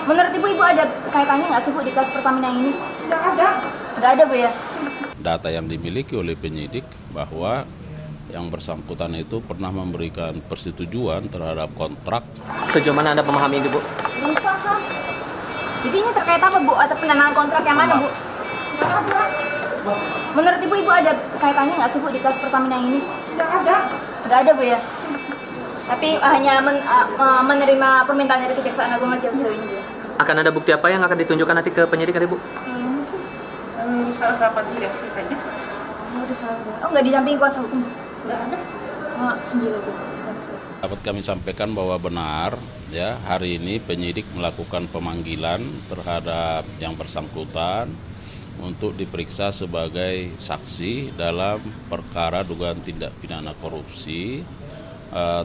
Menurut Ibu ada kaitannya nggak sih Bu di kasus Pertamina ini? Nggak ada. Nggak ada Bu ya? Data yang dimiliki oleh penyidik bahwa yang bersangkutan itu pernah memberikan persetujuan terhadap kontrak. Sejauh mana Anda memahami ini, Bu? Belum paham. Jadi ini terkait apa Bu? Atau penandatanganan kontrak yang mana Bu? Nggak ada. Menurut Ibu ada kaitannya nggak sih Bu di kasus Pertamina ini? Nggak ada. Nggak ada Bu ya? Tapi hanya menerima permintaan dari Kejaksaan Agung aja sejauh ini Bu. Akan ada bukti apa yang akan ditunjukkan nanti ke penyidik, Bu? Di salah rapat direksi saja. Oh nggak didampingi kuasa hukum Bu? Nggak ada. Oh, sendiri aja. Siap. Dapat kami sampaikan bahwa benar ya hari ini penyidik melakukan pemanggilan terhadap yang bersangkutan untuk diperiksa sebagai saksi dalam perkara dugaan tindak pidana korupsi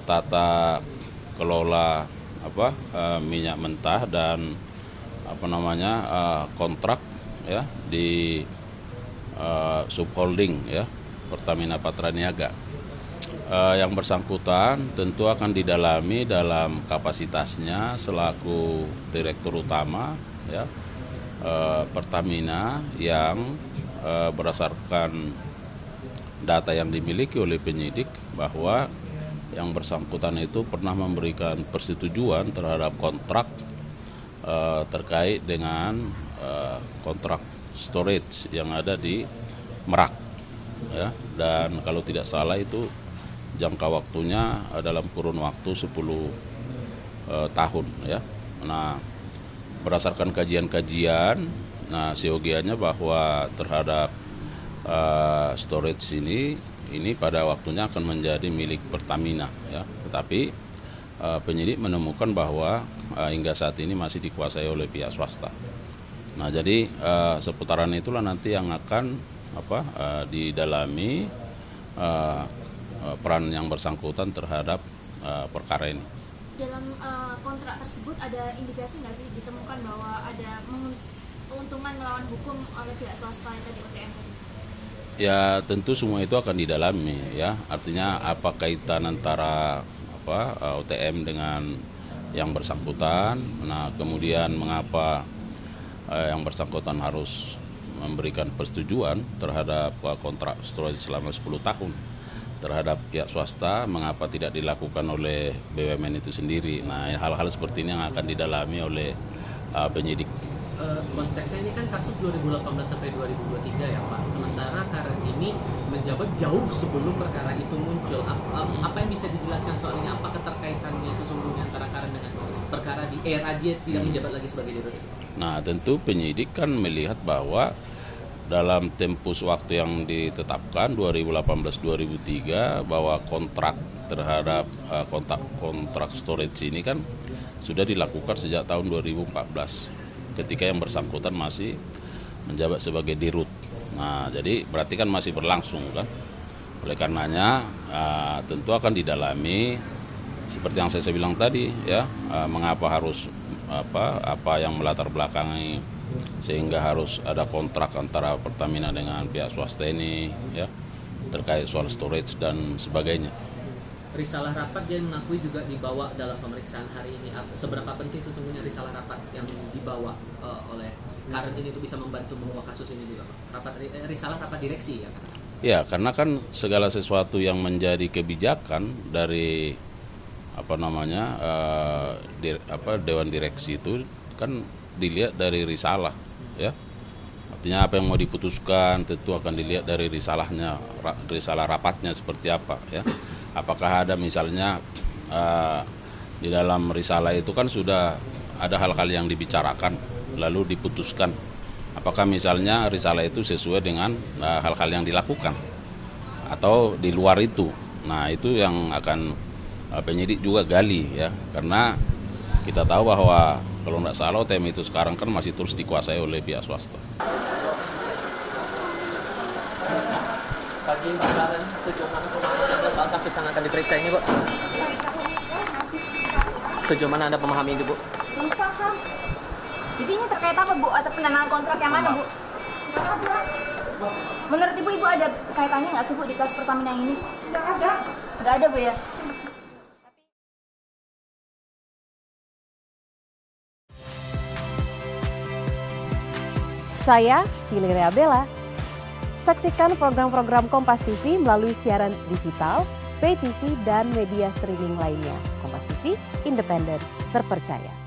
tata kelola minyak mentah dan kontrak ya di subholding ya Pertamina Patraniaga. Yang bersangkutan tentu akan didalami dalam kapasitasnya selaku direktur utama ya Pertamina yang berdasarkan data yang dimiliki oleh penyidik bahwa yang bersangkutan itu pernah memberikan persetujuan terhadap kontrak terkait dengan kontrak storage yang ada di Merak ya, dan kalau tidak salah itu jangka waktunya dalam kurun waktu 10 tahun ya. Nah, berdasarkan kajian-kajian, siogianya bahwa terhadap storage ini pada waktunya akan menjadi milik Pertamina ya. Tetapi penyidik menemukan bahwa hingga saat ini masih dikuasai oleh pihak swasta. Nah, jadi seputaran itulah nanti yang akan didalami peran yang bersangkutan terhadap perkara ini. Dalam kontrak tersebut ada indikasi nggak sih ditemukan bahwa ada keuntungan melawan hukum oleh pihak swasta yang tadi OTM? Ya tentu semua itu akan didalami ya. Artinya apa kaitan antara OTM dengan yang bersangkutan. Nah kemudian mengapa yang bersangkutan harus memberikan persetujuan terhadap kontrak storage selama 10 tahun terhadap pihak swasta, mengapa tidak dilakukan oleh BUMN itu sendiri. Nah hal-hal seperti ini yang akan didalami oleh penyidik. Konteksnya ini kan kasus 2018 sampai 2023 ya Pak. Sementara Karen ini menjabat jauh sebelum perkara itu muncul. Apa yang bisa dijelaskan soal ini? Apa keterkaitannya sesungguhnya antara Karen dengan perkara di era dia tidak menjabat lagi sebagai direktur? Nah tentu penyidik kan melihat bahwa dalam tempus waktu yang ditetapkan 2018-2003 bahwa kontrak terhadap kontrak storage ini kan sudah dilakukan sejak tahun 2014 ketika yang bersangkutan masih menjabat sebagai dirut. Nah jadi berarti kan masih berlangsung kan. Oleh karenanya tentu akan didalami seperti yang saya bilang tadi ya, mengapa harus apa yang melatar belakangi sehingga harus ada kontrak antara Pertamina dengan pihak swasta ini ya terkait soal storage dan sebagainya. Risalah rapat dia mengakui juga dibawa dalam pemeriksaan hari ini. Seberapa penting sesungguhnya risalah rapat yang dibawa oleh Karen ini untuk bisa membantu mengungkap kasus ini juga Pak? Risalah rapat direksi ya Pak? Ya karena kan segala sesuatu yang menjadi kebijakan dari Dewan Direksi itu kan dilihat dari risalah ya. Artinya apa yang mau diputuskan tentu akan dilihat dari risalah rapatnya seperti apa ya. Apakah ada misalnya di dalam risalah itu kan sudah ada hal-hal yang dibicarakan lalu diputuskan. Apakah misalnya risalah itu sesuai dengan hal-hal yang dilakukan atau di luar itu. Nah itu yang akan penyidik juga gali ya, karena kita tahu bahwa kalau tidak salah OTM itu sekarang kan masih terus dikuasai oleh pihak swasta. Pagi Mbak Karen, sejauh mana Anda soal kasus yang akan diperiksa ini, Bu? Sejauh mana Anda memahami ini, Bu? Belum paham. Jadi ini terkait apa Bu? Atau penandatanganan kontrak yang mana Bu? Menurut Ibu ada kaitannya nggak sih Bu di kasus Pertamina ini? Nggak ada. Nggak ada Bu ya? Saya, Cilirea Bella. Saksikan program-program Kompas TV melalui siaran digital, pay TV, dan media streaming lainnya. Kompas TV, independen, terpercaya.